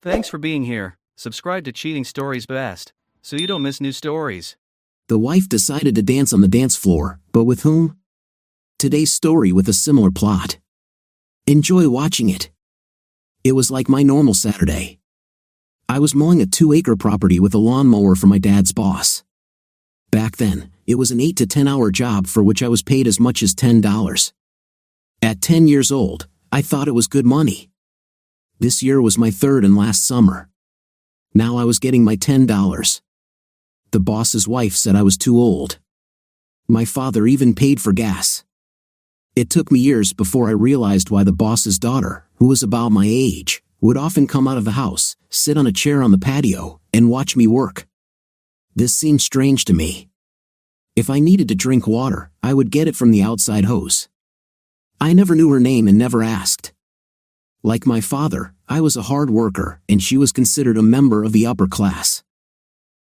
Thanks for being here. Subscribe to Cheating Stories Best, so you don't miss new stories. The wife decided to dance on the dance floor, but with whom? Today's story with a similar plot. Enjoy watching it. It was like my normal Saturday. I was mowing a 2-acre property with a lawnmower for my dad's boss. Back then, it was an 8 to 10 hour job for which I was paid as much as $10. At 10 years old, I thought it was good money. This year was my third and last summer. Now I was getting my $10. The boss's wife said I was too old. My father even paid for gas. It took me years before I realized why the boss's daughter, who was about my age, would often come out of the house, sit on a chair on the patio, and watch me work. This seemed strange to me. If I needed to drink water, I would get it from the outside hose. I never knew her name and never asked. Like my father, I was a hard worker, and she was considered a member of the upper class.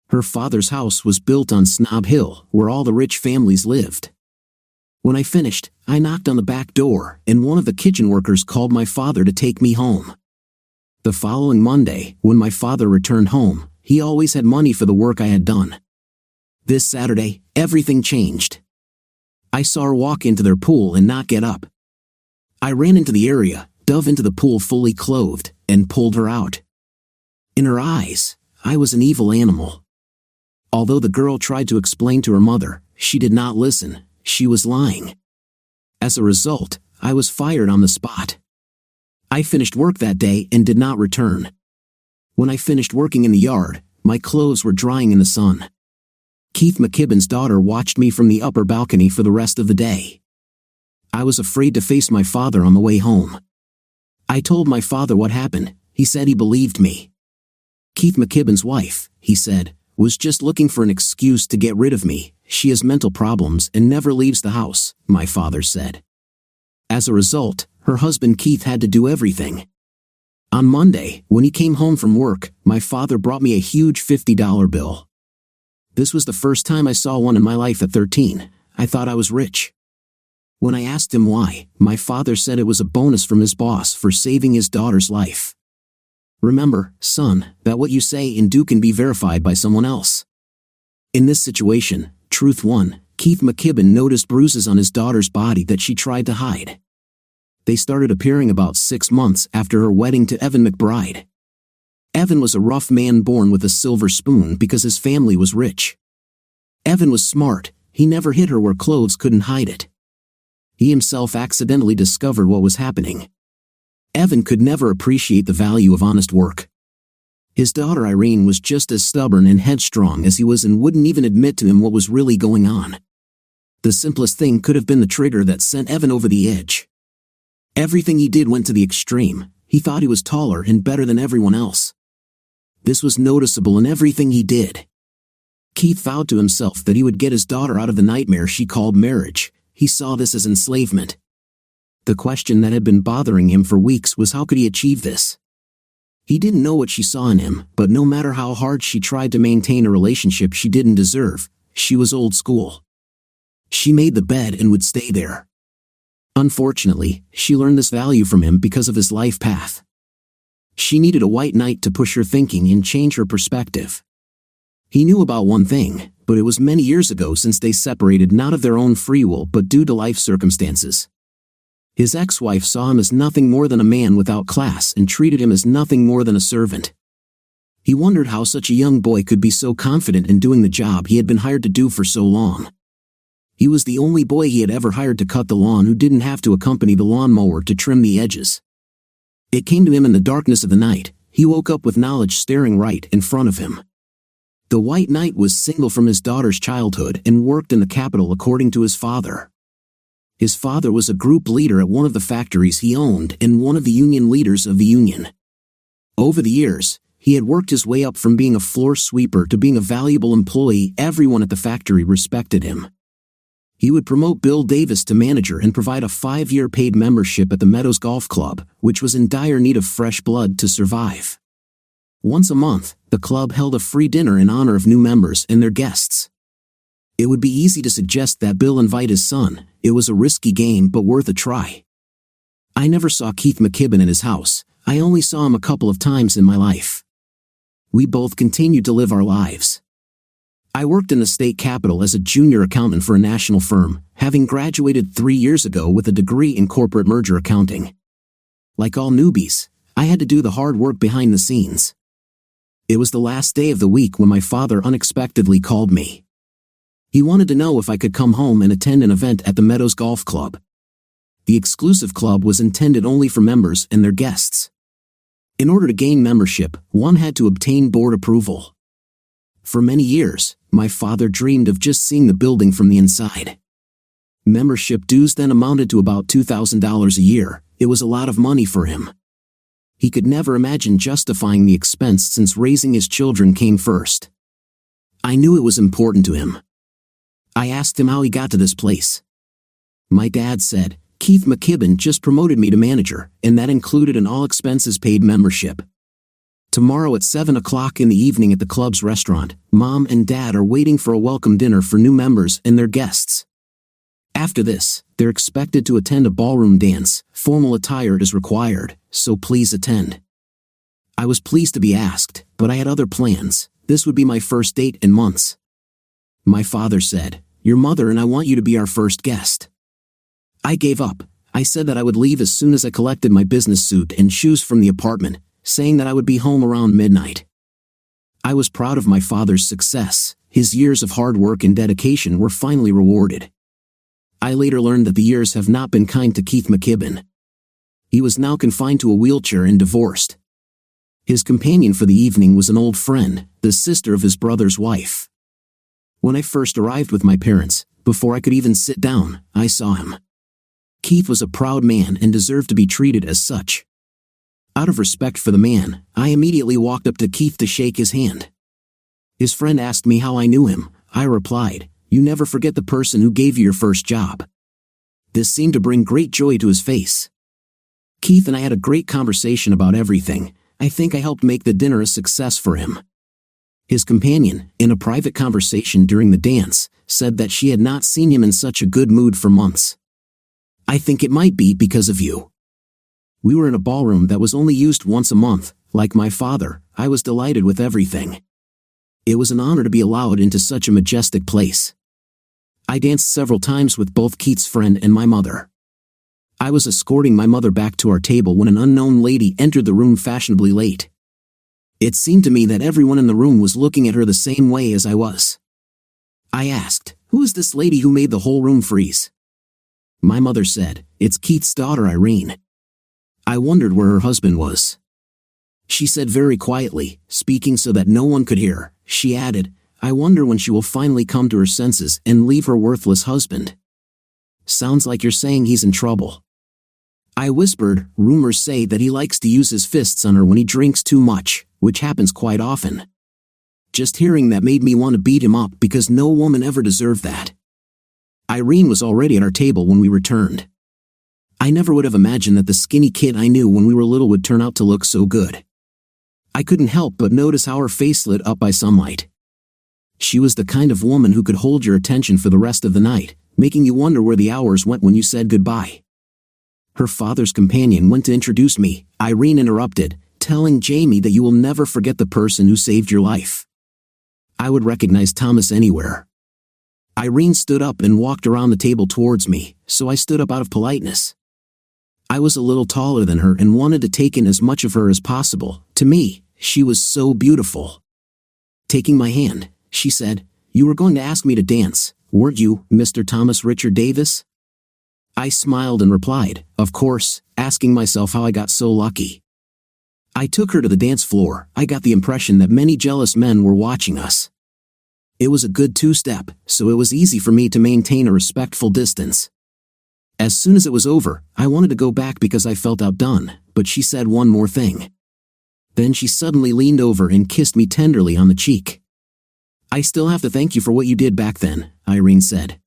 Her father's house was built on Snob Hill, where all the rich families lived. When I finished, I knocked on the back door, and one of the kitchen workers called my father to take me home. The following Monday, when my father returned home, he always had money for the work I had done. This Saturday, everything changed. I saw her walk into their pool and not get up. I ran into the area, dove into the pool fully clothed, and pulled her out. In her eyes, I was an evil animal. Although the girl tried to explain to her mother, she did not listen. She was lying. As a result, I was fired on the spot. I finished work that day and did not return. When I finished working in the yard, my clothes were drying in the sun. Keith McKibben's daughter watched me from the upper balcony for the rest of the day. I was afraid to face my father on the way home. I told my father what happened. He said he believed me. Keith McKibben's wife, he said, was just looking for an excuse to get rid of me. She has mental problems and never leaves the house, my father said. As a result, her husband Keith had to do everything. On Monday, when he came home from work, my father brought me a huge $50 bill. This was the first time I saw one in my life at 13. I thought I was rich. When I asked him why, my father said it was a bonus from his boss for saving his daughter's life. Remember, son, that what you say and do can be verified by someone else. In this situation, truth won. Keith McKibben noticed bruises on his daughter's body that she tried to hide. They started appearing about 6 months after her wedding to Evan McBride. Evan was a rough man born with a silver spoon because his family was rich. Evan was smart. He never hid her where clothes couldn't hide it. He himself accidentally discovered what was happening. Evan could never appreciate the value of honest work. His daughter Irene was just as stubborn and headstrong as he was and wouldn't even admit to him what was really going on. The simplest thing could have been the trigger that sent Evan over the edge. Everything he did went to the extreme. He thought he was taller and better than everyone else. This was noticeable in everything he did. Keith vowed to himself that he would get his daughter out of the nightmare she called marriage. He saw this as enslavement. The question that had been bothering him for weeks was how could he achieve this? He didn't know what she saw in him, but no matter how hard she tried to maintain a relationship she didn't deserve, she was old school. She made the bed and would stay there. Unfortunately, she learned this value from him because of his life path. She needed a white knight to push her thinking and change her perspective. He knew about one thing, but it was many years ago since they separated, not of their own free will but due to life circumstances. His ex-wife saw him as nothing more than a man without class and treated him as nothing more than a servant. He wondered how such a young boy could be so confident in doing the job he had been hired to do for so long. He was the only boy he had ever hired to cut the lawn who didn't have to accompany the lawnmower to trim the edges. It came to him in the darkness of the night. He woke up with knowledge staring right in front of him. The white knight was single from his daughter's childhood and worked in the capital according to his father. His father was a group leader at one of the factories he owned and one of the union leaders of the union. Over the years, he had worked his way up from being a floor sweeper to being a valuable employee. Everyone at the factory respected him. He would promote Bill Davis to manager and provide a 5-year paid membership at the Meadows Golf Club, which was in dire need of fresh blood to survive. Once a month, the club held a free dinner in honor of new members and their guests. It would be easy to suggest that Bill invite his son. It was a risky game but worth a try. I never saw Keith McKibben in his house. I only saw him a couple of times in my life. We both continued to live our lives. I worked in the state capitol as a junior accountant for a national firm, having graduated 3 years ago with a degree in corporate merger accounting. Like all newbies, I had to do the hard work behind the scenes. It was the last day of the week when my father unexpectedly called me. He wanted to know if I could come home and attend an event at the Meadows Golf Club. The exclusive club was intended only for members and their guests. In order to gain membership, one had to obtain board approval. For many years, my father dreamed of just seeing the building from the inside. Membership dues then amounted to about $2,000 a year. It was a lot of money for him. He could never imagine justifying the expense since raising his children came first. I knew it was important to him. I asked him how he got to this place. My dad said, "Keith McKibben just promoted me to manager, and that included an all-expenses-paid membership. Tomorrow at 7 o'clock in the evening at the club's restaurant, Mom and Dad are waiting for a welcome dinner for new members and their guests. After this, they're expected to attend a ballroom dance. Formal attire is required, so please attend." I was pleased to be asked, but I had other plans. This would be my first date in months. My father said, "Your mother and I want you to be our first guest." I gave up. I said that I would leave as soon as I collected my business suit and shoes from the apartment, saying that I would be home around midnight. I was proud of my father's success. His years of hard work and dedication were finally rewarded. I later learned that the years have not been kind to Keith McKibben. He was now confined to a wheelchair and divorced. His companion for the evening was an old friend, the sister of his brother's wife. When I first arrived with my parents, before I could even sit down, I saw him. Keith was a proud man and deserved to be treated as such. Out of respect for the man, I immediately walked up to Keith to shake his hand. His friend asked me how I knew him. I replied, "You never forget the person who gave you your first job." This seemed to bring great joy to his face. Keith and I had a great conversation about everything. I think I helped make the dinner a success for him. His companion, in a private conversation during the dance, said that she had not seen him in such a good mood for months. "I think it might be because of you." We were in a ballroom that was only used once a month. Like my father, I was delighted with everything. It was an honor to be allowed into such a majestic place. I danced several times with both Keith's friend and my mother. I was escorting my mother back to our table when an unknown lady entered the room fashionably late. It seemed to me that everyone in the room was looking at her the same way as I was. I asked, "Who is this lady who made the whole room freeze?" My mother said, "It's Keith's daughter Irene." I wondered where her husband was. She said very quietly, speaking so that no one could hear, she added, "I wonder when she will finally come to her senses and leave her worthless husband. Sounds like you're saying he's in trouble." I whispered, "Rumors say that he likes to use his fists on her when he drinks too much, which happens quite often." Just hearing that made me want to beat him up because no woman ever deserved that. Irene was already at our table when we returned. I never would have imagined that the skinny kid I knew when we were little would turn out to look so good. I couldn't help but notice how her face lit up by sunlight. She was the kind of woman who could hold your attention for the rest of the night, making you wonder where the hours went when you said goodbye. Her father's companion went to introduce me. Irene interrupted, telling Jamie that you will never forget the person who saved your life. I would recognize Thomas anywhere. Irene stood up and walked around the table towards me, so I stood up out of politeness. I was a little taller than her and wanted to take in as much of her as possible. To me, she was so beautiful. Taking my hand, she said, "You were going to ask me to dance, weren't you, Mr. Thomas Richard Davis?" I smiled and replied, "Of course," asking myself how I got so lucky. I took her to the dance floor. I got the impression that many jealous men were watching us. It was a good two-step, so it was easy for me to maintain a respectful distance. As soon as it was over, I wanted to go back because I felt outdone, but she said one more thing. Then she suddenly leaned over and kissed me tenderly on the cheek. "I still have to thank you for what you did back then," Irene said.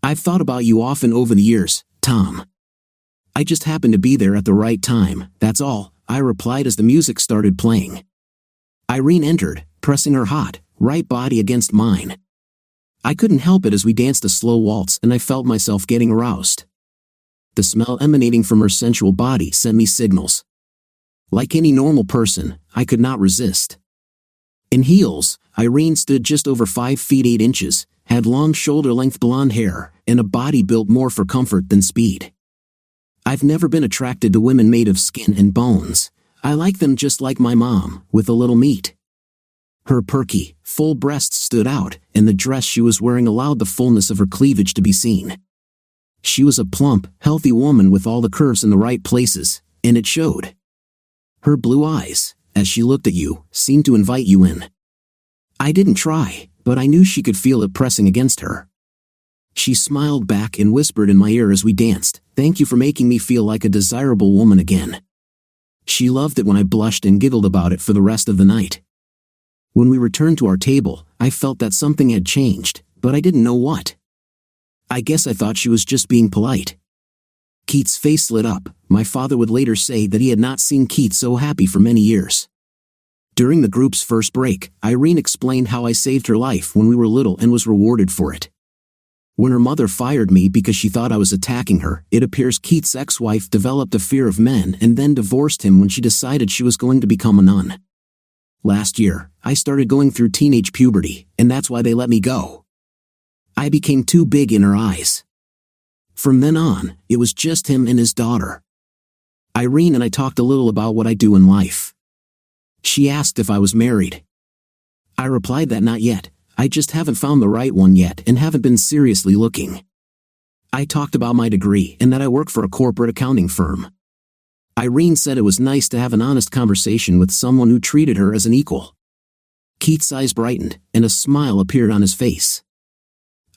"I've thought about you often over the years, Tom. I just happened to be there at the right time, that's all," I replied as the music started playing. Irene entered, pressing her hot, right body against mine. I couldn't help it as we danced a slow waltz and I felt myself getting aroused. The smell emanating from her sensual body sent me signals. Like any normal person, I could not resist. In heels, Irene stood just over 5 feet 8 inches, had long shoulder-length blonde hair, and a body built more for comfort than speed. I've never been attracted to women made of skin and bones. I like them just like my mom, with a little meat. Her perky, full breasts stood out, and the dress she was wearing allowed the fullness of her cleavage to be seen. She was a plump, healthy woman with all the curves in the right places, and it showed. Her blue eyes, as she looked at you, seemed to invite you in. I didn't try, but I knew she could feel it pressing against her. She smiled back and whispered in my ear as we danced, "Thank you for making me feel like a desirable woman again." She loved it when I blushed and giggled about it for the rest of the night. When we returned to our table, I felt that something had changed, but I didn't know what. I guess I thought she was just being polite. Keith's face lit up. My father would later say that he had not seen Keith so happy for many years. During the group's first break, Irene explained how I saved her life when we were little and was rewarded for it. When her mother fired me because she thought I was attacking her, it appears Keith's ex-wife developed a fear of men and then divorced him when she decided she was going to become a nun. Last year, I started going through teenage puberty, and that's why they let me go. I became too big in her eyes. From then on, it was just him and his daughter. Irene and I talked a little about what I do in life. She asked if I was married. I replied that not yet. I just haven't found the right one yet and haven't been seriously looking. I talked about my degree and that I work for a corporate accounting firm. Irene said it was nice to have an honest conversation with someone who treated her as an equal. Keith's eyes brightened, and a smile appeared on his face.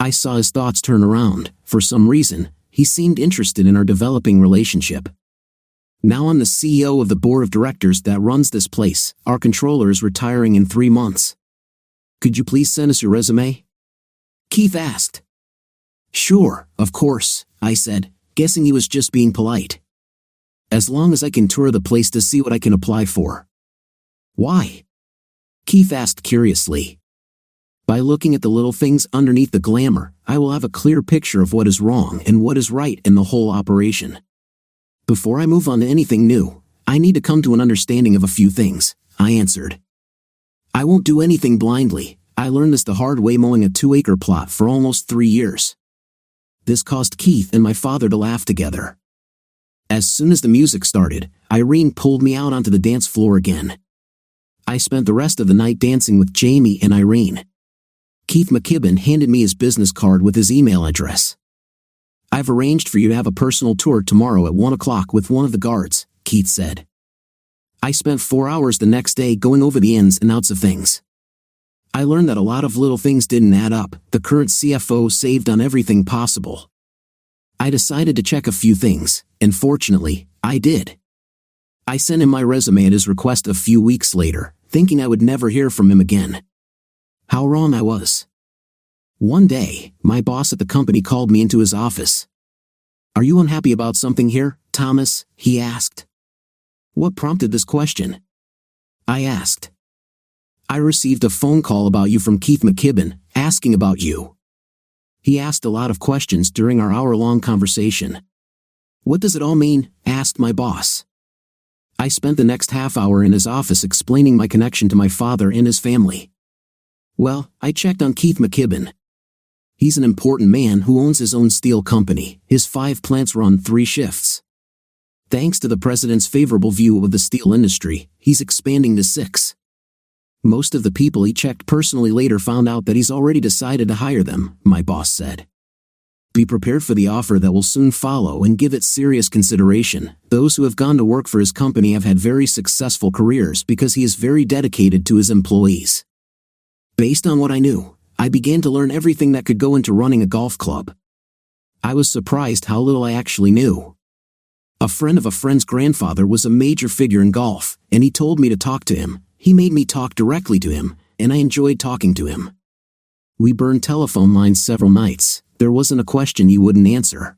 I saw his thoughts turn around. For some reason, he seemed interested in our developing relationship. Now I'm the CEO of the board of directors that runs this place. Our controller is retiring in 3 months. Could you please send us your resume? Keith asked. Sure, of course, I said, guessing he was just being polite. As long as I can tour the place to see what I can apply for. Why? Keith asked curiously. By looking at the little things underneath the glamour, I will have a clear picture of what is wrong and what is right in the whole operation. Before I move on to anything new, I need to come to an understanding of a few things, I answered. I won't do anything blindly. I learned this the hard way mowing a 2-acre plot for almost 3 years. This caused Keith and my father to laugh together. As soon as the music started, Irene pulled me out onto the dance floor again. I spent the rest of the night dancing with Jamie and Irene. Keith McKibben handed me his business card with his email address. I've arranged for you to have a personal tour tomorrow at 1 o'clock with one of the guards, Keith said. I spent 4 hours the next day going over the ins and outs of things. I learned that a lot of little things didn't add up. The current CFO saved on everything possible. I decided to check a few things, and fortunately, I did. I sent him my resume at his request a few weeks later, thinking I would never hear from him again. How wrong I was. One day, my boss at the company called me into his office. "Are you unhappy about something here, Thomas?" he asked. What prompted this question? I asked. I received a phone call about you from Keith McKibben, asking about you. He asked a lot of questions during our hour-long conversation. What does it all mean? Asked my boss. I spent the next half hour in his office explaining my connection to my father and his family. Well, I checked on Keith McKibben. He's an important man who owns his own steel company. His 5 plants run 3 shifts. Thanks to the president's favorable view of the steel industry, he's expanding to 6. Most of the people he checked personally later found out that he's already decided to hire them, my boss said. Be prepared for the offer that will soon follow and give it serious consideration. Those who have gone to work for his company have had very successful careers because he is very dedicated to his employees. Based on what I knew, I began to learn everything that could go into running a golf club. I was surprised how little I actually knew. A friend of a friend's grandfather was a major figure in golf, and he told me to talk to him. He made me talk directly to him, and I enjoyed talking to him. We burned telephone lines several nights. There wasn't a question he wouldn't answer.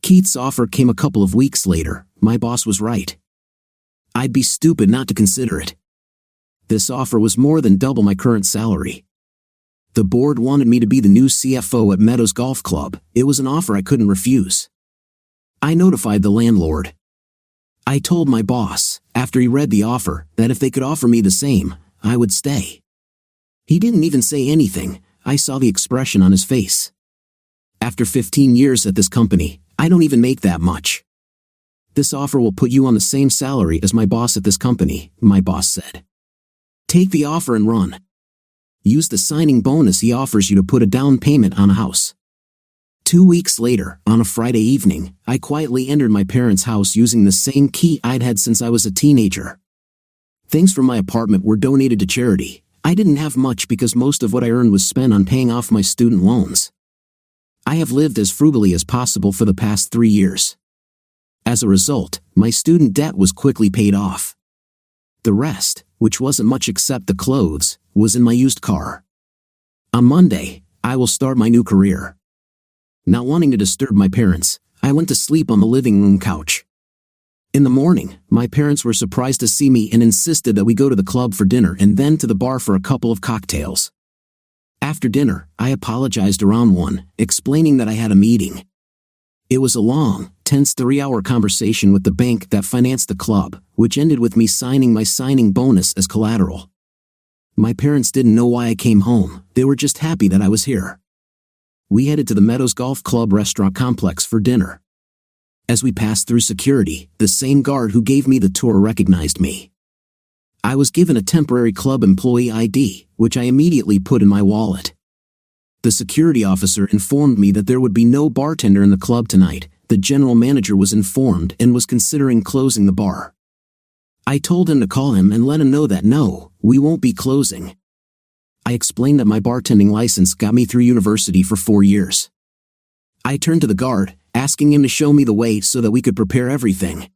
Keith's offer came a couple of weeks later. My boss was right. I'd be stupid not to consider it. This offer was more than double my current salary. The board wanted me to be the new CFO at Meadows Golf Club. It was an offer I couldn't refuse. I notified the landlord. I told my boss, after he read the offer, that if they could offer me the same, I would stay. He didn't even say anything. I saw the expression on his face. After 15 years at this company, I don't even make that much. This offer will put you on the same salary as my boss at this company, my boss said. Take the offer and run. Use the signing bonus he offers you to put a down payment on a house. 2 weeks later, on a Friday evening, I quietly entered my parents' house using the same key I'd had since I was a teenager. Things from my apartment were donated to charity. I didn't have much because most of what I earned was spent on paying off my student loans. I have lived as frugally as possible for the past 3 years. As a result, my student debt was quickly paid off. The rest, which wasn't much except the clothes, was in my used car. On Monday, I will start my new career. Not wanting to disturb my parents, I went to sleep on the living room couch. In the morning, my parents were surprised to see me and insisted that we go to the club for dinner and then to the bar for a couple of cocktails. After dinner, I apologized around 1, explaining that I had a meeting. It was a long, tense 3-hour conversation with the bank that financed the club, which ended with me signing my signing bonus as collateral. My parents didn't know why I came home, they were just happy that I was here. We headed to the Meadows Golf Club restaurant complex for dinner. As we passed through security, the same guard who gave me the tour recognized me. I was given a temporary club employee ID, which I immediately put in my wallet. The security officer informed me that there would be no bartender in the club tonight. The general manager was informed and was considering closing the bar. I told him to call him and let him know that no, we won't be closing. I explained that my bartending license got me through university for 4 years. I turned to the guard, asking him to show me the way so that we could prepare everything.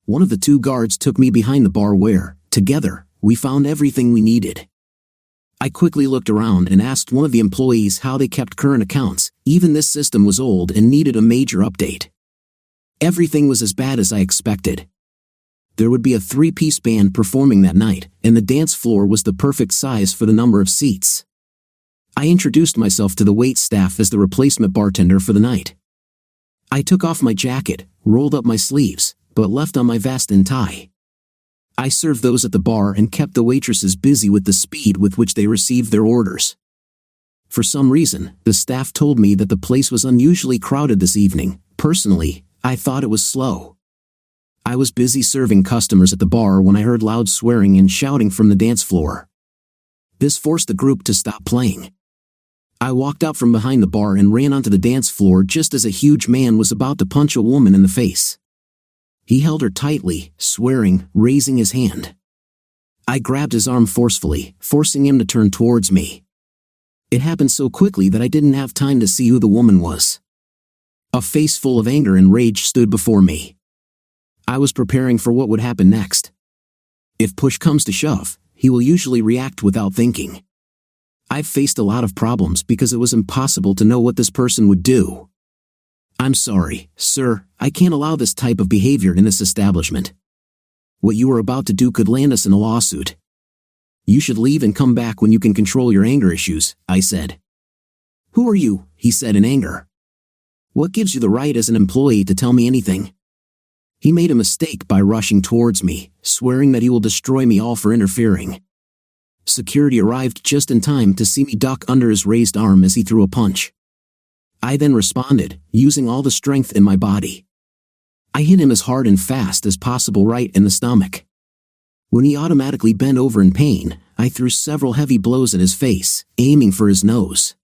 One of the 2 guards took me behind the bar where, together, we found everything we needed. I quickly looked around and asked one of the employees how they kept current accounts. Even this system was old and needed a major update. Everything was as bad as I expected. There would be a 3-piece band performing that night, and the dance floor was the perfect size for the number of seats. I introduced myself to the wait staff as the replacement bartender for the night. I took off my jacket, rolled up my sleeves, but left on my vest and tie. I served those at the bar and kept the waitresses busy with the speed with which they received their orders. For some reason, the staff told me that the place was unusually crowded this evening. Personally, I thought it was slow. I was busy serving customers at the bar when I heard loud swearing and shouting from the dance floor. This forced the group to stop playing. I walked out from behind the bar and ran onto the dance floor just as a huge man was about to punch a woman in the face. He held her tightly, swearing, raising his hand. I grabbed his arm forcefully, forcing him to turn towards me. It happened so quickly that I didn't have time to see who the woman was. A face full of anger and rage stood before me. I was preparing for what would happen next. If push comes to shove, he will usually react without thinking. I've faced a lot of problems because it was impossible to know what this person would do. I'm sorry, sir, I can't allow this type of behavior in this establishment. What you are about to do could land us in a lawsuit. You should leave and come back when you can control your anger issues, I said. Who are you? He said in anger. What gives you the right as an employee to tell me anything? He made a mistake by rushing towards me, swearing that he will destroy me all for interfering. Security arrived just in time to see me duck under his raised arm as he threw a punch. I then responded, using all the strength in my body. I hit him as hard and fast as possible right in the stomach. When he automatically bent over in pain, I threw several heavy blows at his face, aiming for his nose.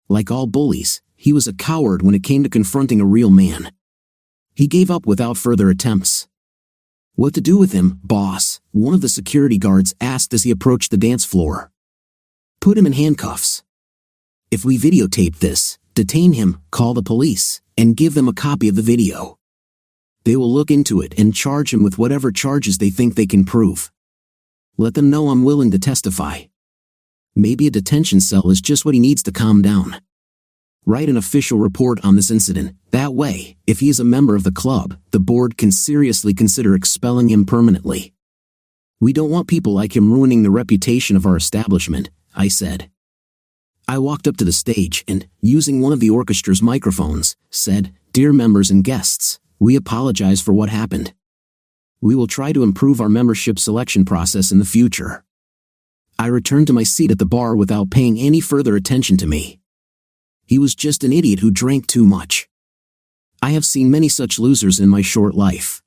Like all bullies, he was a coward when it came to confronting a real man. He gave up without further attempts. What to do with him, boss? One of the security guards asked as he approached the dance floor. Put him in handcuffs. If we videotape this, detain him, call the police, and give them a copy of the video. They will look into it and charge him with whatever charges they think they can prove. Let them know I'm willing to testify. Maybe a detention cell is just what he needs to calm down. Write an official report on this incident. That way, if he is a member of the club, the board can seriously consider expelling him permanently. We don't want people like him ruining the reputation of our establishment, I said. I walked up to the stage and, using one of the orchestra's microphones, said, Dear members and guests, we apologize for what happened. We will try to improve our membership selection process in the future." I returned to my seat at the bar without paying any further attention to me. He was just an idiot who drank too much. I have seen many such losers in my short life.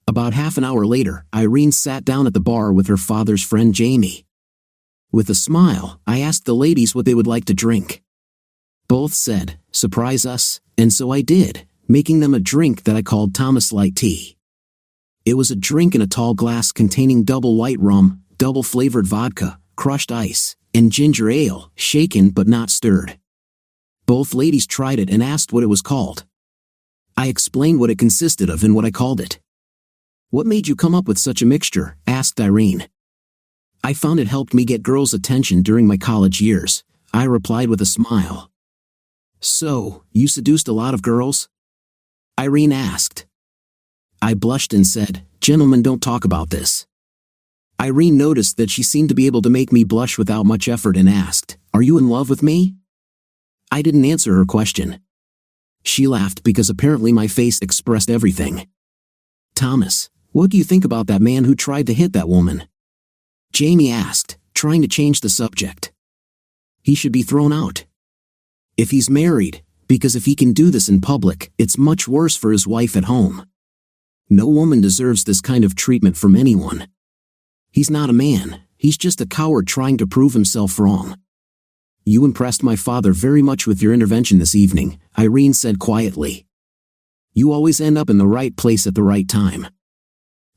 About half an hour later, Irene sat down at the bar with her father's friend Jamie. With a smile, I asked the ladies what they would like to drink. Both said, "Surprise us," and so I did, making them a drink that I called Thomas Light Tea. It was a drink in a tall glass containing double white rum, double flavored vodka, crushed ice, and ginger ale, shaken but not stirred. Both ladies tried it and asked what it was called. I explained what it consisted of and what I called it. "What made you come up with such a mixture?" asked Irene. "I found it helped me get girls' attention during my college years," I replied with a smile. "So, you seduced a lot of girls?" Irene asked. I blushed and said, "Gentlemen, don't talk about this." Irene noticed that she seemed to be able to make me blush without much effort and asked, "Are you in love with me?" I didn't answer her question. She laughed because apparently my face expressed everything. "Thomas, what do you think about that man who tried to hit that woman?" Jamie asked, trying to change the subject. "He should be thrown out. If he's married, because if he can do this in public, it's much worse for his wife at home. No woman deserves this kind of treatment from anyone. He's not a man, he's just a coward trying to prove himself wrong." "You impressed my father very much with your intervention this evening," Irene said quietly. "You always end up in the right place at the right time."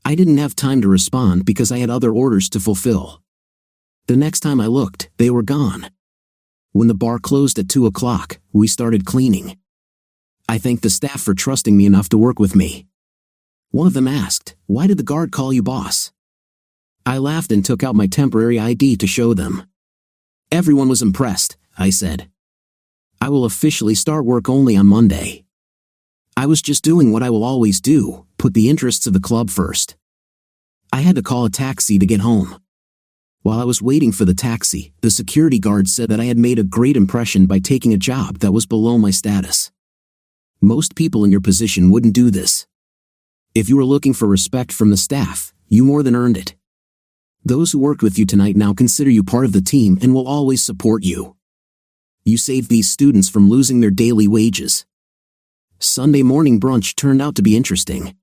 I didn't have time to respond because I had other orders to fulfill. The next time I looked, they were gone. When the bar closed at 2 o'clock, we started cleaning. I thanked the staff for trusting me enough to work with me. One of them asked, "Why did the guard call you boss?" I laughed and took out my temporary ID to show them. Everyone was impressed, I said. "I will officially start work only on Monday." I was just doing what I will always do, put the interests of the club first. I had to call a taxi to get home. While I was waiting for the taxi, the security guard said that I had made a great impression by taking a job that was below my status. Most people in your position wouldn't do this. If you were looking for respect from the staff, you more than earned it. Those who worked with you tonight now consider you part of the team and will always support you. You saved these students from losing their daily wages. Sunday morning brunch turned out to be interesting.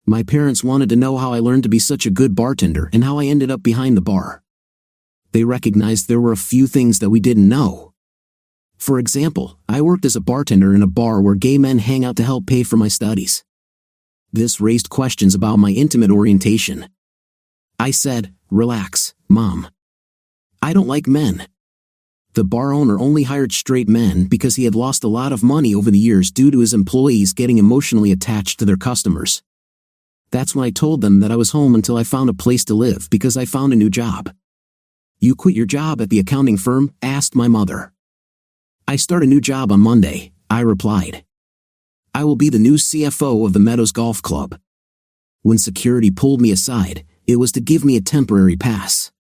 My parents wanted to know how I learned to be such a good bartender and how I ended up behind the bar. They recognized there were a few things that we didn't know. For example, I worked as a bartender in a bar where gay men hang out to help pay for my studies. This raised questions about my intimate orientation. I said, "Relax, Mom. I don't like men." The bar owner only hired straight men because he had lost a lot of money over the years due to his employees getting emotionally attached to their customers. That's when I told them that I was home until I found a place to live because I found a new job. "You quit your job at the accounting firm?" asked my mother. "I start a new job on Monday," I replied. "I will be the new CFO of the Meadows Golf Club." When security pulled me aside, it was to give me a temporary pass.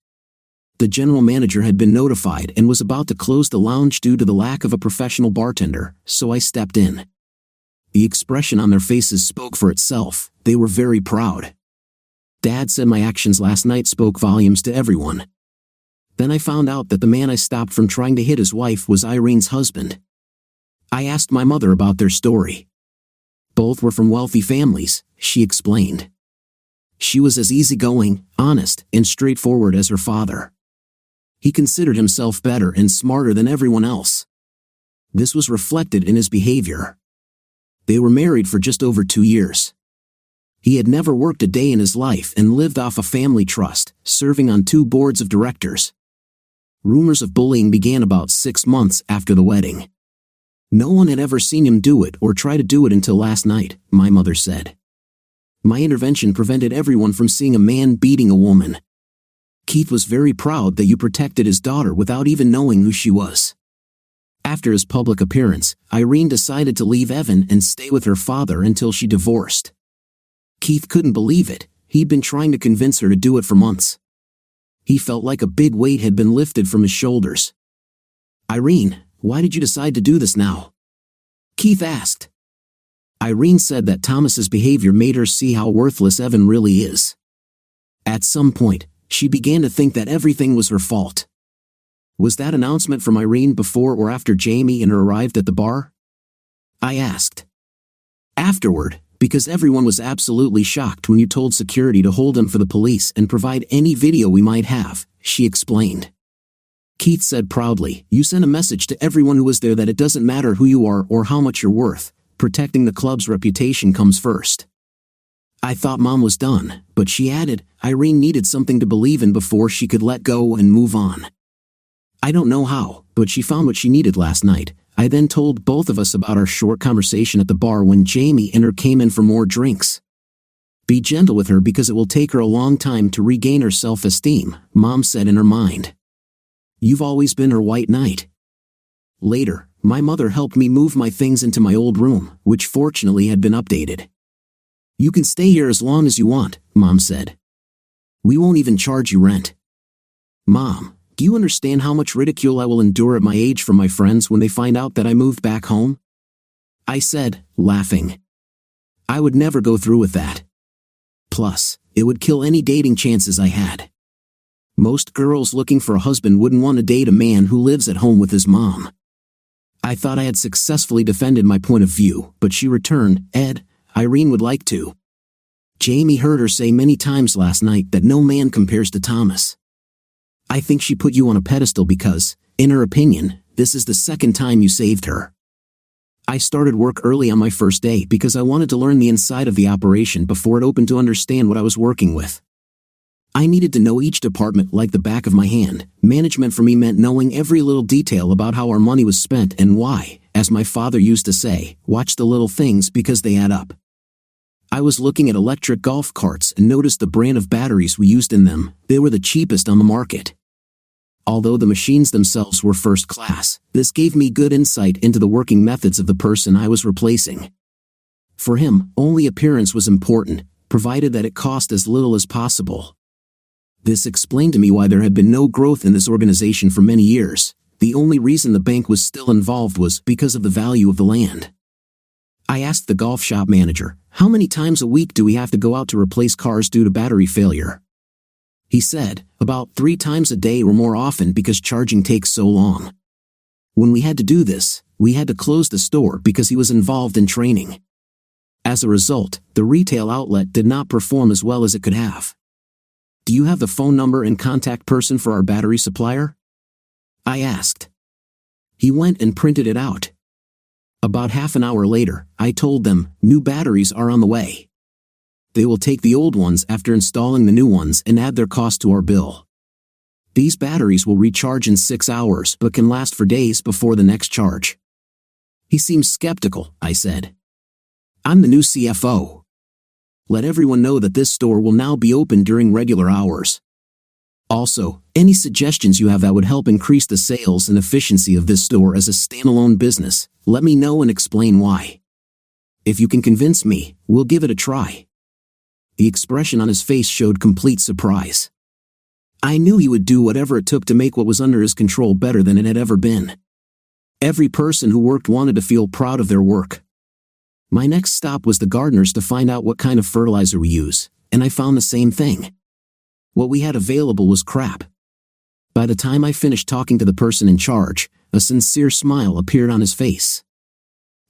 The general manager had been notified and was about to close the lounge due to the lack of a professional bartender, so I stepped in. The expression on their faces spoke for itself. They were very proud. Dad said my actions last night spoke volumes to everyone. Then I found out that the man I stopped from trying to hit his wife was Irene's husband. I asked my mother about their story. Both were from wealthy families, she explained. She was as easygoing, honest, and straightforward as her father. He considered himself better and smarter than everyone else. This was reflected in his behavior. They were married for just over 2 years. He had never worked a day in his life and lived off a family trust, serving on 2 boards of directors. Rumors of bullying began about 6 months after the wedding. No one had ever seen him do it or try to do it until last night, my mother said. My intervention prevented everyone from seeing a man beating a woman. Keith was very proud that you protected his daughter without even knowing who she was. After his public appearance, Irene decided to leave Evan and stay with her father until she divorced. Keith couldn't believe it. He'd been trying to convince her to do it for months. He felt like a big weight had been lifted from his shoulders. "Irene, why did you decide to do this now?" Keith asked. Irene said that Thomas's behavior made her see how worthless Evan really is. At some point, she began to think that everything was her fault. Was that announcement from Irene before or after Jamie and her arrived at the bar? I asked. Afterward, because everyone was absolutely shocked when you told security to hold him for the police and provide any video we might have, she explained. Keith said proudly, "You sent a message to everyone who was there that it doesn't matter who you are or how much you're worth, protecting the club's reputation comes first." I thought Mom was done, but she added, Irene needed something to believe in before she could let go and move on. I don't know how, but she found what she needed last night. I then told both of us about our short conversation at the bar when Jamie and her came in for more drinks. Be gentle with her because it will take her a long time to regain her self-esteem, Mom said in her mind. You've always been her white knight. Later, my mother helped me move my things into my old room, which fortunately had been updated. You can stay here as long as you want, Mom said. We won't even charge you rent. Mom, do you understand how much ridicule I will endure at my age from my friends when they find out that I moved back home? I said, laughing. I would never go through with that. Plus, it would kill any dating chances I had. Most girls looking for a husband wouldn't want to date a man who lives at home with his mom. I thought I had successfully defended my point of view, but she returned, Ed, Irene would like to. Jamie heard her say many times last night that no man compares to Thomas. I think she put you on a pedestal because, in her opinion, this is the second time you saved her. I started work early on my first day because I wanted to learn the inside of the operation before it opened to understand what I was working with. I needed to know each department like the back of my hand. Management for me meant knowing every little detail about how our money was spent and why, as my father used to say, watch the little things because they add up. I was looking at electric golf carts and noticed the brand of batteries we used in them. They were the cheapest on the market. Although the machines themselves were first class, this gave me good insight into the working methods of the person I was replacing. For him, only appearance was important, provided that it cost as little as possible. This explained to me why there had been no growth in this organization for many years. The only reason the bank was still involved was because of the value of the land. I asked the golf shop manager, how many times a week do we have to go out to replace cars due to battery failure? He said, about 3 times a day or more often because charging takes so long. When we had to do this, we had to close the store because he was involved in training. As a result, the retail outlet did not perform as well as it could have. Do you have the phone number and contact person for our battery supplier? I asked. He went and printed it out. About half an hour later, I told them, new batteries are on the way. They will take the old ones after installing the new ones and add their cost to our bill. These batteries will recharge in 6 hours but can last for days before the next charge. He seemed skeptical, I said. I'm the new CFO. Let everyone know that this store will now be open during regular hours. Also, any suggestions you have that would help increase the sales and efficiency of this store as a standalone business, let me know and explain why. If you can convince me, we'll give it a try. The expression on his face showed complete surprise. I knew he would do whatever it took to make what was under his control better than it had ever been. Every person who worked wanted to feel proud of their work. My next stop was the gardeners to find out what kind of fertilizer we use, and I found the same thing. What we had available was crap. By the time I finished talking to the person in charge, a sincere smile appeared on his face.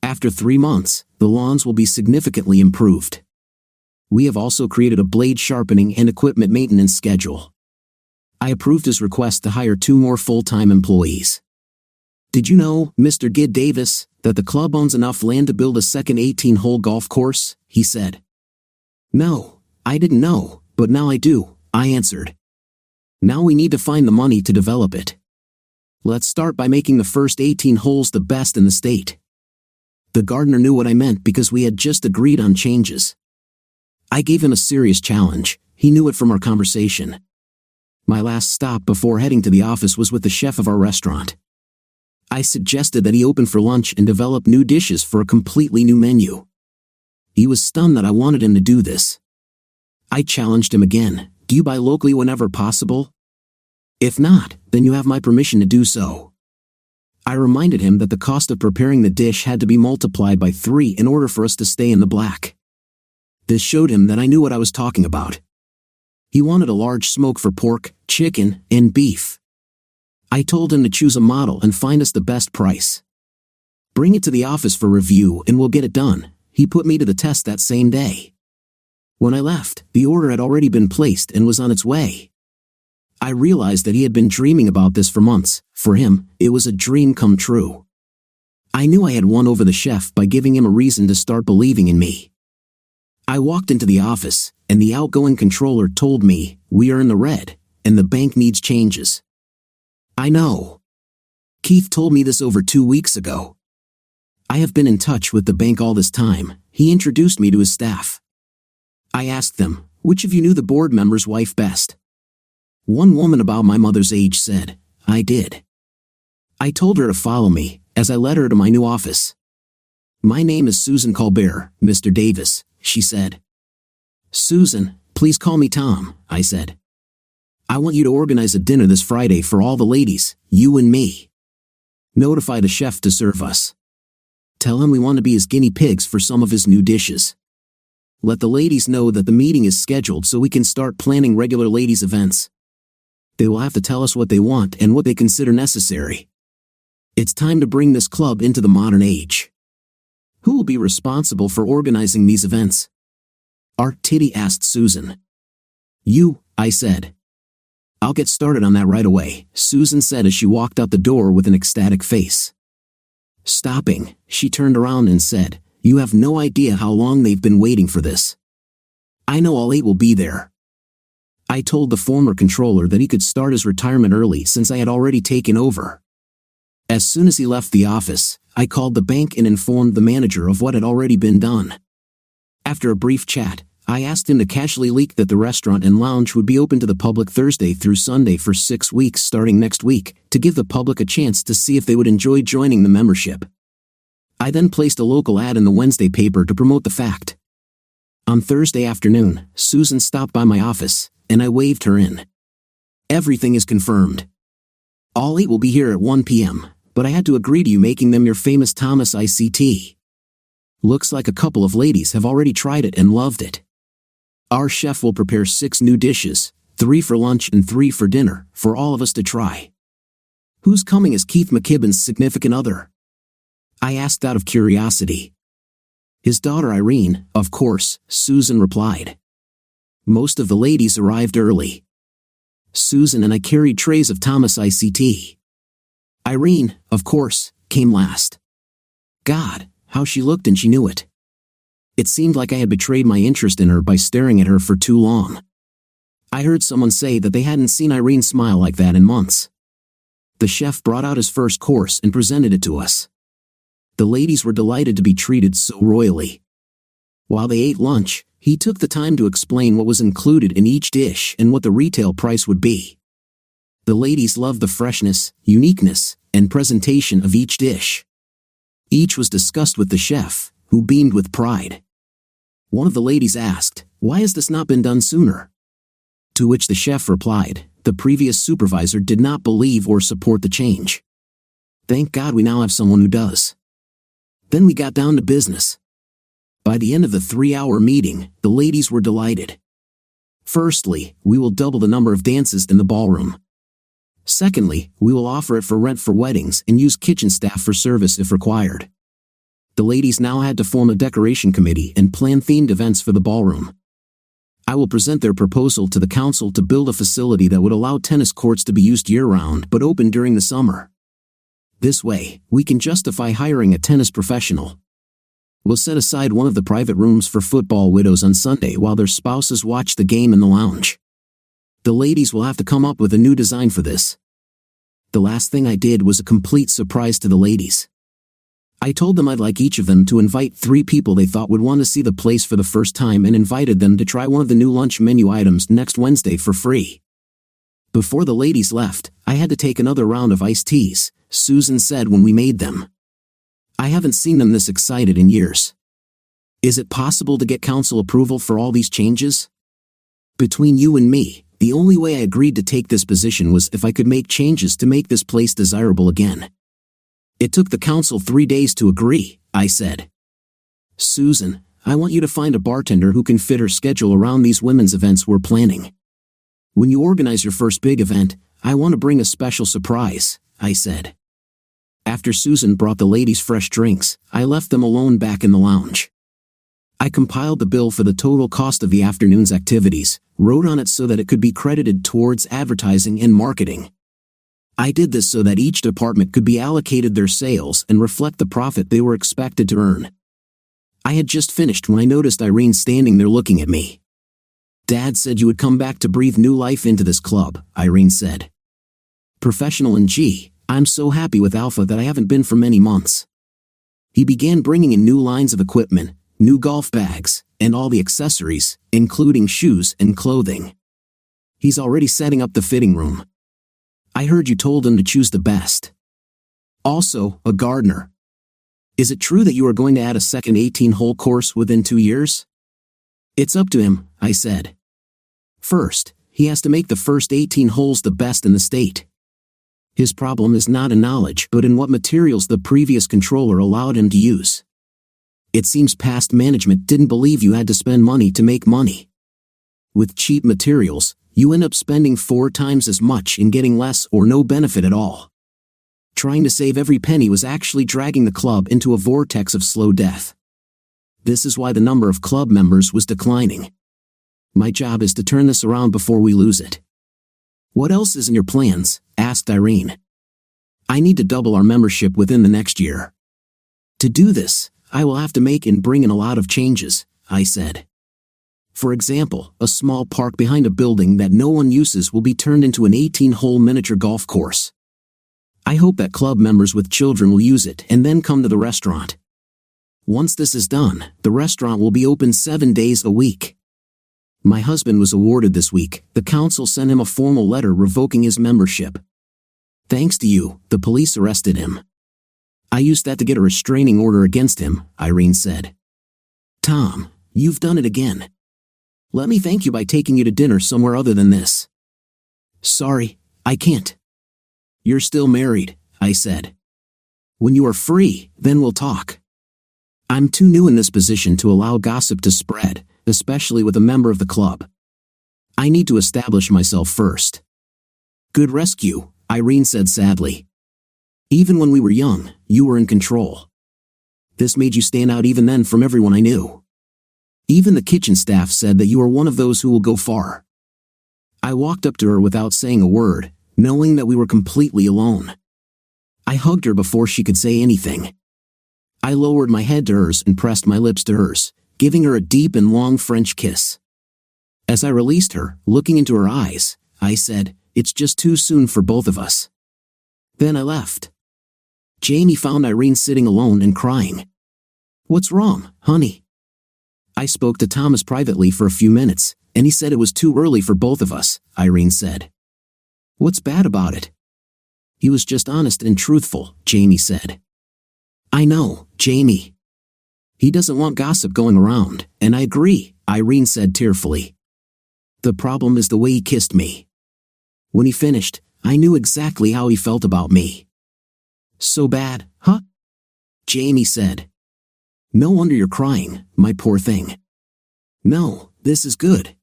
After 3 months, the lawns will be significantly improved. We have also created a blade sharpening and equipment maintenance schedule. I approved his request to hire 2 more full-time employees. Did you know, Mr. Gid Davis, that the club owns enough land to build a second 18-hole golf course? He said. No, I didn't know, but now I do, I answered. Now we need to find the money to develop it. Let's start by making the first 18 holes the best in the state. The gardener knew what I meant because we had just agreed on changes. I gave him a serious challenge. He knew it from our conversation. My last stop before heading to the office was with the chef of our restaurant. I suggested that he open for lunch and develop new dishes for a completely new menu. He was stunned that I wanted him to do this. I challenged him again. Do you buy locally whenever possible? If not, then you have my permission to do so. I reminded him that the cost of preparing the dish had to be multiplied by 3 in order for us to stay in the black. This showed him that I knew what I was talking about. He wanted a large smoke for pork, chicken, and beef. I told him to choose a model and find us the best price. Bring it to the office for review and we'll get it done. He put me to the test that same day. When I left, the order had already been placed and was on its way. I realized that he had been dreaming about this for months. For him, it was a dream come true. I knew I had won over the chef by giving him a reason to start believing in me. I walked into the office, and the outgoing controller told me, "We are in the red, and the bank needs changes." I know. Keith told me this over 2 weeks ago. I have been in touch with the bank all this time. He introduced me to his staff. I asked them, which of you knew the board member's wife best? One woman about my mother's age said, I did. I told her to follow me, as I led her to my new office. My name is Susan Colbert, Mr. Davis, she said. Susan, please call me Tom, I said. I want you to organize a dinner this Friday for all the ladies, you and me. Notify the chef to serve us. Tell him we want to be his guinea pigs for some of his new dishes. Let the ladies know that the meeting is scheduled so we can start planning regular ladies' events. They will have to tell us what they want and what they consider necessary. It's time to bring this club into the modern age. Who will be responsible for organizing these events? Art Titty asked Susan. You, I said. I'll get started on that right away, Susan said as she walked out the door with an ecstatic face. Stopping, she turned around and said, You have no idea how long they've been waiting for this. I know all 8 will be there. I told the former controller that he could start his retirement early since I had already taken over. As soon as he left the office, I called the bank and informed the manager of what had already been done. After a brief chat, I asked him to casually leak that the restaurant and lounge would be open to the public Thursday through Sunday for 6 weeks starting next week, to give the public a chance to see if they would enjoy joining the membership. I then placed a local ad in the Wednesday paper to promote the fact. On Thursday afternoon, Susan stopped by my office, and I waved her in. Everything is confirmed. All 8 will be here at 1 p.m., but I had to agree to you making them your famous Thomas ICT. Looks like a couple of ladies have already tried it and loved it. Our chef will prepare 6 new dishes, 3 for lunch and 3 for dinner, for all of us to try. Who's coming as Keith McKibben's significant other? I asked out of curiosity. His daughter Irene, of course, Susan replied. Most of the ladies arrived early. Susan and I carried trays of Thomas ICT. Irene, of course, came last. God, how she looked and she knew it. It seemed like I had betrayed my interest in her by staring at her for too long. I heard someone say that they hadn't seen Irene smile like that in months. The chef brought out his first course and presented it to us. The ladies were delighted to be treated so royally. While they ate lunch, he took the time to explain what was included in each dish and what the retail price would be. The ladies loved the freshness, uniqueness, and presentation of each dish. Each was discussed with the chef, who beamed with pride. One of the ladies asked, "Why has this not been done sooner?" To which the chef replied, "The previous supervisor did not believe or support the change. Thank God we now have someone who does." Then we got down to business. By the end of the 3-hour meeting, the ladies were delighted. Firstly, we will double the number of dances in the ballroom. Secondly, we will offer it for rent for weddings and use kitchen staff for service if required. The ladies now had to form a decoration committee and plan themed events for the ballroom. I will present their proposal to the council to build a facility that would allow tennis courts to be used year-round but open during the summer. This way, we can justify hiring a tennis professional. We'll set aside one of the private rooms for football widows on Sunday while their spouses watch the game in the lounge. The ladies will have to come up with a new design for this. The last thing I did was a complete surprise to the ladies. I told them I'd like each of them to invite 3 people they thought would want to see the place for the first time and invited them to try one of the new lunch menu items next Wednesday for free. Before the ladies left, I had to take another round of iced teas, Susan said when we made them. I haven't seen them this excited in years. Is it possible to get council approval for all these changes? Between you and me, the only way I agreed to take this position was if I could make changes to make this place desirable again. It took the council 3 days to agree, I said. Susan, I want you to find a bartender who can fit her schedule around these women's events we're planning. When you organize your first big event, I want to bring a special surprise, I said. After Susan brought the ladies fresh drinks, I left them alone back in the lounge. I compiled the bill for the total cost of the afternoon's activities, wrote on it so that it could be credited towards advertising and marketing. I did this so that each department could be allocated their sales and reflect the profit they were expected to earn. I had just finished when I noticed Irene standing there looking at me. Dad said you would come back to breathe new life into this club, Irene said. Professional and gee, I'm so happy with Alpha that I haven't been for many months. He began bringing in new lines of equipment, new golf bags, and all the accessories, including shoes and clothing. He's already setting up the fitting room. I heard you told him to choose the best. Also, a gardener. Is it true that you are going to add a second 18-hole course within 2 years? It's up to him, I said. First, he has to make the first 18 holes the best in the state. His problem is not in knowledge but in what materials the previous controller allowed him to use. It seems past management didn't believe you had to spend money to make money. With cheap materials, you end up spending 4 times as much and getting less or no benefit at all. Trying to save every penny was actually dragging the club into a vortex of slow death. This is why the number of club members was declining. My job is to turn this around before we lose it. What else is in your plans? Asked Irene. I need to double our membership within the next year. To do this, I will have to make and bring in a lot of changes, I said. For example, a small park behind a building that no one uses will be turned into an 18-hole miniature golf course. I hope that club members with children will use it and then come to the restaurant. Once this is done, the restaurant will be open 7 days a week. My husband was awarded this week. The council sent him a formal letter revoking his membership. Thanks to you, the police arrested him. I used that to get a restraining order against him, Irene said. Tom, you've done it again. Let me thank you by taking you to dinner somewhere other than this. Sorry, I can't. You're still married, I said. When you are free, then we'll talk. I'm too new in this position to allow gossip to spread, especially with a member of the club. I need to establish myself first. Good rescue, Irene said sadly. Even when we were young, you were in control. This made you stand out even then from everyone I knew. Even the kitchen staff said that you are one of those who will go far. I walked up to her without saying a word, knowing that we were completely alone. I hugged her before she could say anything. I lowered my head to hers and pressed my lips to hers, giving her a deep and long French kiss. As I released her, looking into her eyes, I said, "It's just too soon for both of us." Then I left. Jamie found Irene sitting alone and crying. "What's wrong, honey?" I spoke to Thomas privately for a few minutes, and he said it was too early for both of us, Irene said. "What's bad about it?" "He was just honest and truthful," Jamie said. "I know, Jamie. He doesn't want gossip going around, and I agree," Irene said tearfully. "The problem is the way he kissed me. When he finished, I knew exactly how he felt about me." "So bad, huh?" Jamie said. "No wonder you're crying, my poor thing." "No, this is good."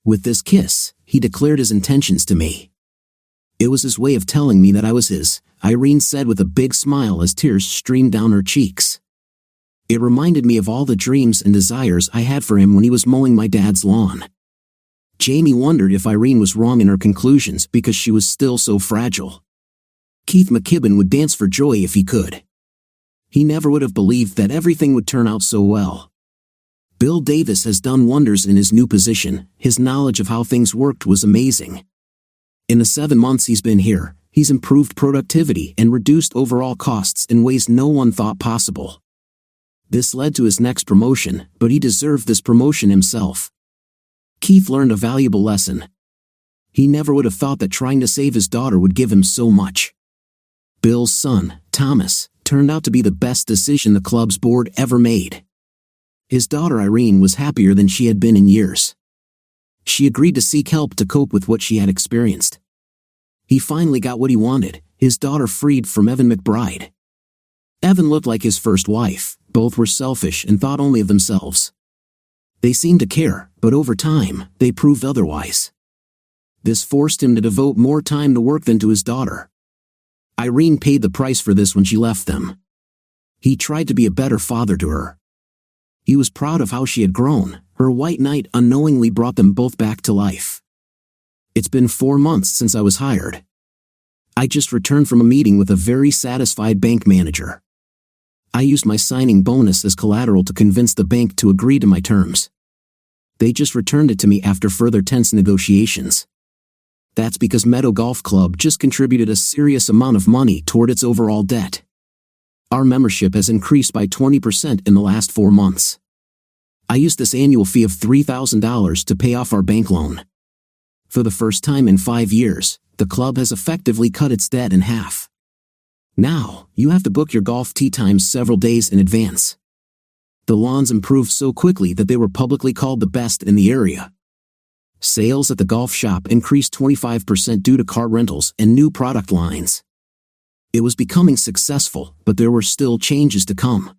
With this kiss, he declared his intentions to me. It was his way of telling me that I was his, Irene said with a big smile as tears streamed down her cheeks. It reminded me of all the dreams and desires I had for him when he was mowing my dad's lawn. Jamie wondered if Irene was wrong in her conclusions because she was still so fragile. Keith McKibben would dance for joy if he could. He never would have believed that everything would turn out so well. Bill Davis has done wonders in his new position. His knowledge of how things worked was amazing. In the 7 months he's been here, he's improved productivity and reduced overall costs in ways no one thought possible. This led to his next promotion, but he deserved this promotion himself. Keith learned a valuable lesson. He never would have thought that trying to save his daughter would give him so much. Bill's son, Thomas, turned out to be the best decision the club's board ever made. His daughter Irene was happier than she had been in years. She agreed to seek help to cope with what she had experienced. He finally got what he wanted, his daughter freed from Evan McBride. Evan looked like his first wife. Both were selfish and thought only of themselves. They seemed to care, but over time, they proved otherwise. This forced him to devote more time to work than to his daughter. Irene paid the price for this when she left them. He tried to be a better father to her. He was proud of how she had grown. Her white knight unknowingly brought them both back to life. It's been 4 months since I was hired. I just returned from a meeting with a very satisfied bank manager. I used my signing bonus as collateral to convince the bank to agree to my terms. They just returned it to me after further tense negotiations. That's because Meadow Golf Club just contributed a serious amount of money toward its overall debt. Our membership has increased by 20% in the last 4 months. I used this annual fee of $3,000 to pay off our bank loan. For the first time in 5 years, the club has effectively cut its debt in half. Now, you have to book your golf tee times several days in advance. The lawns improved so quickly that they were publicly called the best in the area. Sales at the golf shop increased 25% due to car rentals and new product lines. It was becoming successful, but there were still changes to come.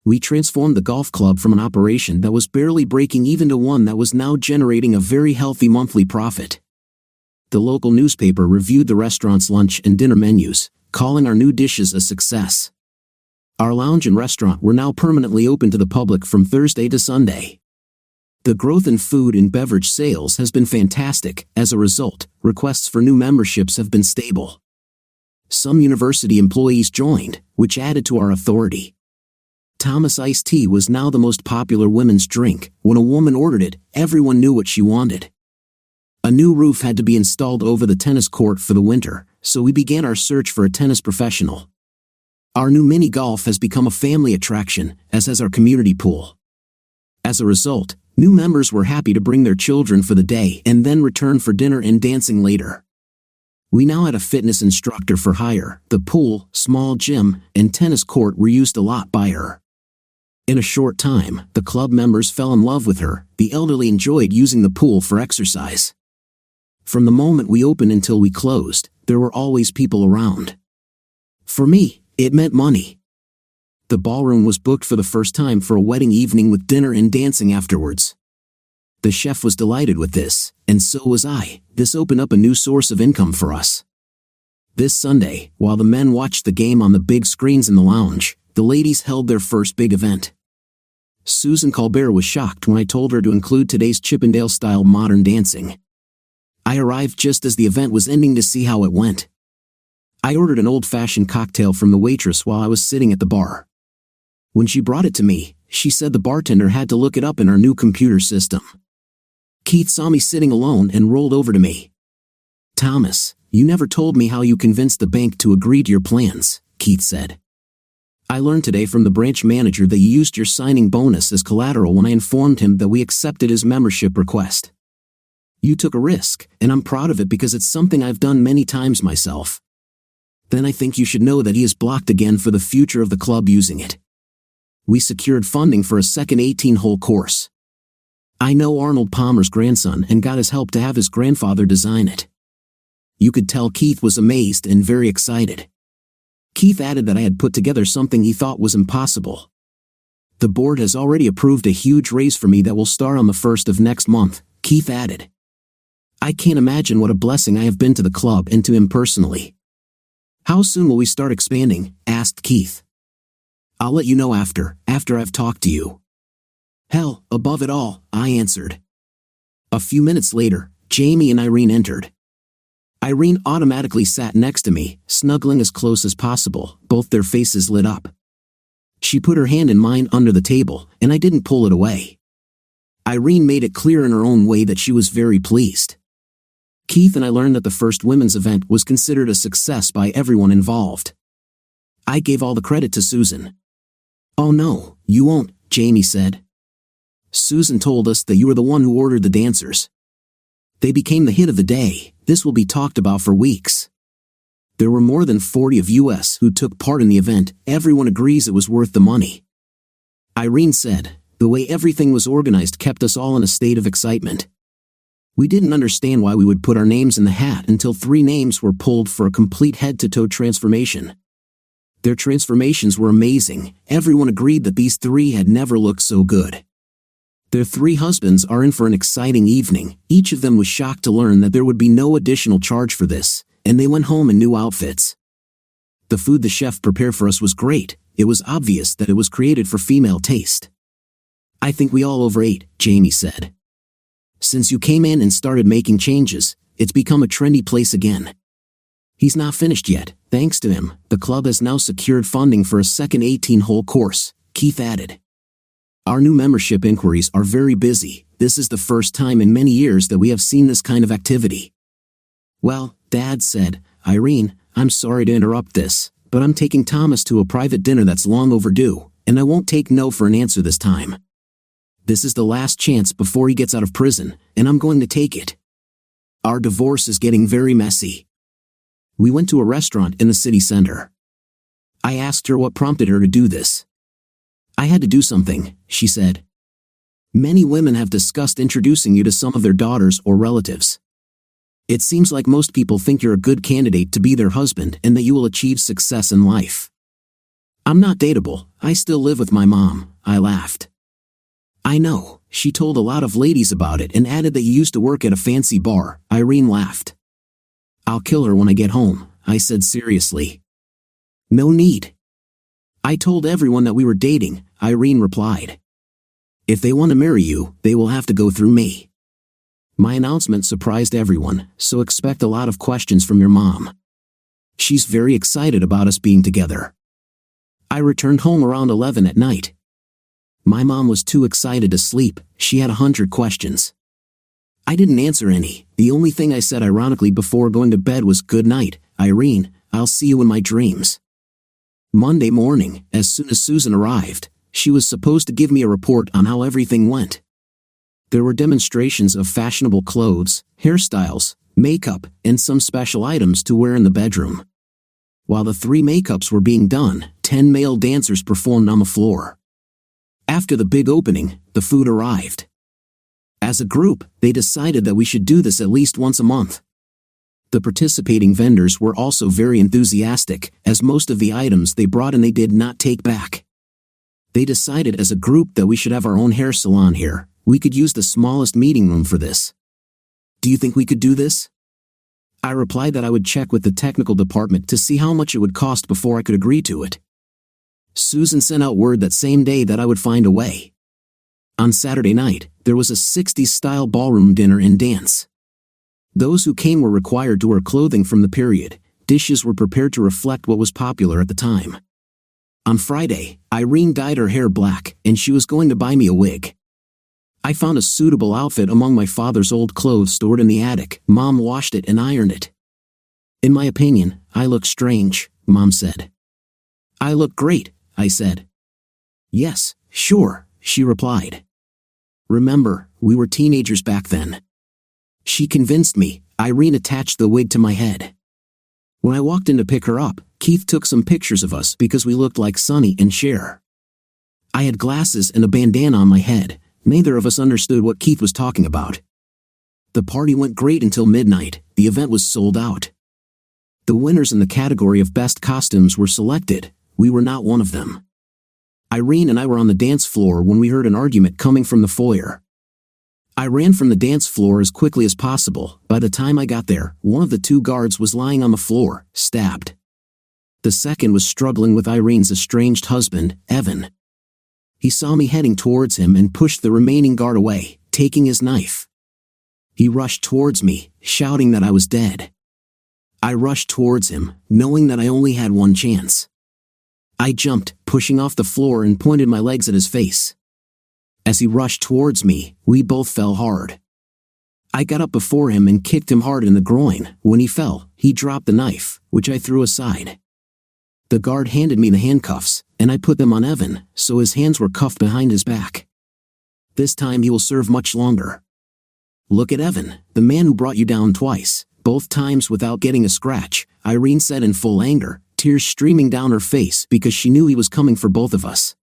We transformed the golf club from an operation that was barely breaking even to one that was now generating a very healthy monthly profit. The local newspaper reviewed the restaurant's lunch and dinner menus, calling our new dishes a success. Our lounge and restaurant were now permanently open to the public from Thursday to Sunday. The growth in food and beverage sales has been fantastic. As a result, requests for new memberships have been stable. Some university employees joined, which added to our authority. Thomas iced tea was now the most popular women's drink. When a woman ordered it, everyone knew what she wanted. A new roof had to be installed over the tennis court for the winter, so we began our search for a tennis professional. Our new mini golf has become a family attraction, as has our community pool. As a result, new members were happy to bring their children for the day and then return for dinner and dancing later. We now had a fitness instructor for hire. The pool, small gym, and tennis court were used a lot by her. In a short time, the club members fell in love with her. The elderly enjoyed using the pool for exercise. From the moment we opened until we closed, there were always people around. For me, it meant money. The ballroom was booked for the first time for a wedding evening with dinner and dancing afterwards. The chef was delighted with this, and so was I. This opened up a new source of income for us. This Sunday, while the men watched the game on the big screens in the lounge, the ladies held their first big event. Susan Colbert was shocked when I told her to include today's Chippendale-style modern dancing. I arrived just as the event was ending to see how it went. I ordered an old-fashioned cocktail from the waitress while I was sitting at the bar. When she brought it to me, she said the bartender had to look it up in our new computer system. Keith saw me sitting alone and rolled over to me. "Thomas, you never told me how you convinced the bank to agree to your plans," Keith said. "I learned today from the branch manager that you used your signing bonus as collateral when I informed him that we accepted his membership request. You took a risk, and I'm proud of it because it's something I've done many times myself. Then I think you should know that he is blocked again for the future of the club using it. We secured funding for a second 18-hole course. I know Arnold Palmer's grandson and got his help to have his grandfather design it." You could tell Keith was amazed and very excited. Keith added that I had put together something he thought was impossible. "The board has already approved a huge raise for me that will start on the 1st of next month," Keith added. "I can't imagine what a blessing I have been to the club and to him personally." "How soon will we start expanding?" asked Keith. "I'll let you know after I've talked to you." "Hell, above it all," I answered. A few minutes later, Jamie and Irene entered. Irene automatically sat next to me, snuggling as close as possible, both their faces lit up. She put her hand in mine under the table, and I didn't pull it away. Irene made it clear in her own way that she was very pleased. Keith and I learned that the first women's event was considered a success by everyone involved. I gave all the credit to Susan. "Oh no, you won't," Jamie said. "Susan told us that you were the one who ordered the dancers. They became the hit of the day. This will be talked about for weeks." There were more than 40 of us who took part in the event. Everyone agrees it was worth the money. Irene said, "The way everything was organized kept us all in a state of excitement. We didn't understand why we would put our names in the hat until 3 names were pulled for a complete head-to-toe transformation. Their transformations were amazing. Everyone agreed that these three had never looked so good. Their three husbands are in for an exciting evening. Each of them was shocked to learn that there would be no additional charge for this, and they went home in new outfits. The food the chef prepared for us was great. It was obvious that it was created for female taste. "I think we all overate," Jamie said. "Since you came in and started making changes, it's become a trendy place again." "He's not finished yet. Thanks to him, the club has now secured funding for a second 18-hole course," Keith added. "Our new membership inquiries are very busy. This is the first time in many years that we have seen this kind of activity." "Well," Dad said, "Irene, I'm sorry to interrupt this, but I'm taking Thomas to a private dinner that's long overdue, and I won't take no for an answer this time. This is the last chance before he gets out of prison, and I'm going to take it. Our divorce is getting very messy." We went to a restaurant in the city center. I asked her what prompted her to do this. "I had to do something," she said. "Many women have discussed introducing you to some of their daughters or relatives. It seems like most people think you're a good candidate to be their husband and that you will achieve success in life. I'm not dateable. I still live with my mom," I laughed. "I know," she told a lot of ladies about it and added that you used to work at a fancy bar. Irene laughed. "I'll kill her when I get home," I said seriously. "No need. I told everyone that we were dating," Irene replied. "If they want to marry you, they will have to go through me." My announcement surprised everyone, so expect a lot of questions from your mom. She's very excited about us being together. I returned home around 11 at night. My mom was too excited to sleep. She had 100 questions. I didn't answer any. The only thing I said ironically before going to bed was, "Good night, Irene, I'll see you in my dreams." Monday morning, as soon as Susan arrived, she was supposed to give me a report on how everything went. There were demonstrations of fashionable clothes, hairstyles, makeup, and some special items to wear in the bedroom. While the 3 makeups were being done, 10 male dancers performed on the floor. After the big opening, the food arrived. As a group, they decided that we should do this at least once a month. The participating vendors were also very enthusiastic, as most of the items they brought in they did not take back. They decided as a group that we should have our own hair salon here. We could use the smallest meeting room for this. "Do you think we could do this?" I replied that I would check with the technical department to see how much it would cost before I could agree to it. Susan sent out word that same day that I would find a way. On Saturday night, there was a 60s-style ballroom dinner and dance. Those who came were required to wear clothing from the period. Dishes were prepared to reflect what was popular at the time. On Friday, Irene dyed her hair black, and she was going to buy me a wig. I found a suitable outfit among my father's old clothes stored in the attic. Mom washed it and ironed it. "In my opinion, I look strange," Mom said. "I look great," I said. "Yes, sure," she replied. Remember, we were teenagers back then. She convinced me. Irene attached the wig to my head. When I walked in to pick her up, Keith took some pictures of us because we looked like Sonny and Cher. I had glasses and a bandana on my head. Neither of us understood what Keith was talking about. The party went great until midnight. The event was sold out. The winners in the category of best costumes were selected. We were not one of them. Irene and I were on the dance floor when we heard an argument coming from the foyer. I ran from the dance floor as quickly as possible. By the time I got there, one of the 2 guards was lying on the floor, stabbed. The second was struggling with Irene's estranged husband, Evan. He saw me heading towards him and pushed the remaining guard away, taking his knife. He rushed towards me, shouting that I was dead. I rushed towards him, knowing that I only had one chance. I jumped, pushing off the floor and pointed my legs at his face. As he rushed towards me, we both fell hard. I got up before him and kicked him hard in the groin. When he fell, he dropped the knife, which I threw aside. The guard handed me the handcuffs, and I put them on Evan, so his hands were cuffed behind his back. This time he will serve much longer. Look at Evan, the man who brought you down twice, both times without getting a scratch, Irene said in full anger, tears streaming down her face because she knew he was coming for both of us.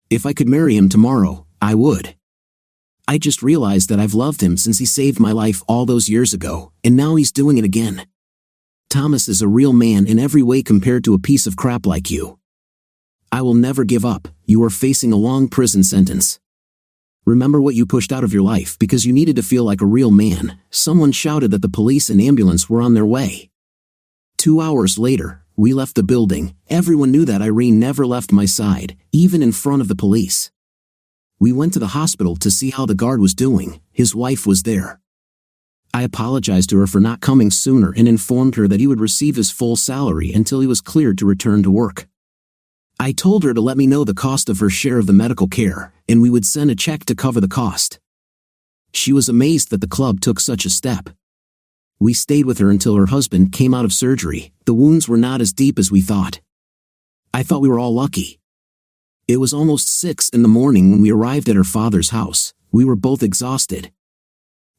If I could marry him tomorrow, I would. I just realized that I've loved him since he saved my life all those years ago, and now he's doing it again. Thomas is a real man in every way compared to a piece of crap like you. I will never give up. You are facing a long prison sentence. Remember what you pushed out of your life because you needed to feel like a real man. Someone shouted that the police and ambulance were on their way. 2 hours later, we left the building. Everyone knew that Irene never left my side, even in front of the police. We went to the hospital to see how the guard was doing. His wife was there. I apologized to her for not coming sooner and informed her that he would receive his full salary until he was cleared to return to work. I told her to let me know the cost of her share of the medical care, and we would send a check to cover the cost. She was amazed that the club took such a step. We stayed with her until her husband came out of surgery. The wounds were not as deep as we thought. I thought we were all lucky. It was almost 6 in the morning when we arrived at her father's house. We were both exhausted.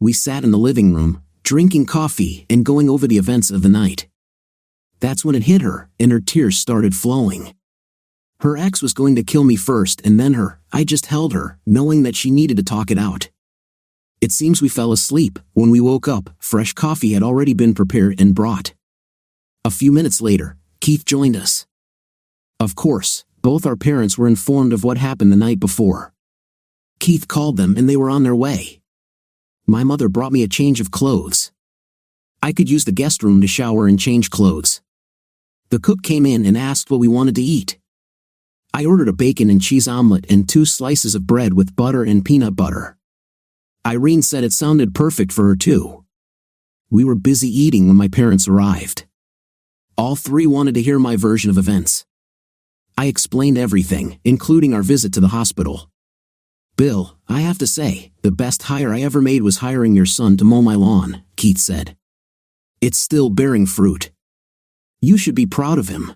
We sat in the living room, drinking coffee and going over the events of the night. That's when it hit her, and her tears started flowing. Her ex was going to kill me first and then her. I just held her, knowing that she needed to talk it out. It seems we fell asleep. When we woke up, fresh coffee had already been prepared and brought. A few minutes later, Keith joined us. Of course, both our parents were informed of what happened the night before. Keith called them and they were on their way. My mother brought me a change of clothes. I could use the guest room to shower and change clothes. The cook came in and asked what we wanted to eat. I ordered a bacon and cheese omelet and 2 slices of bread with butter and peanut butter. Irene said it sounded perfect for her too. We were busy eating when my parents arrived. All 3 wanted to hear my version of events. I explained everything, including our visit to the hospital. Bill, I have to say, the best hire I ever made was hiring your son to mow my lawn, Keith said. It's still bearing fruit. You should be proud of him.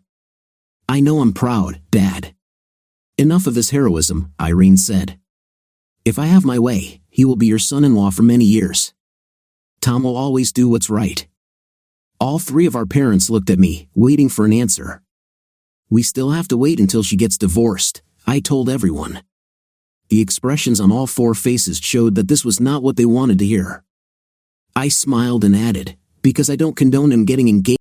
I know I'm proud, Dad. Enough of this heroism, Irene said. If I have my way, he will be your son-in-law for many years. Tom will always do what's right. All 3 of our parents looked at me, waiting for an answer. We still have to wait until she gets divorced, I told everyone. The expressions on all 4 faces showed that this was not what they wanted to hear. I smiled and added, because I don't condone him getting engaged.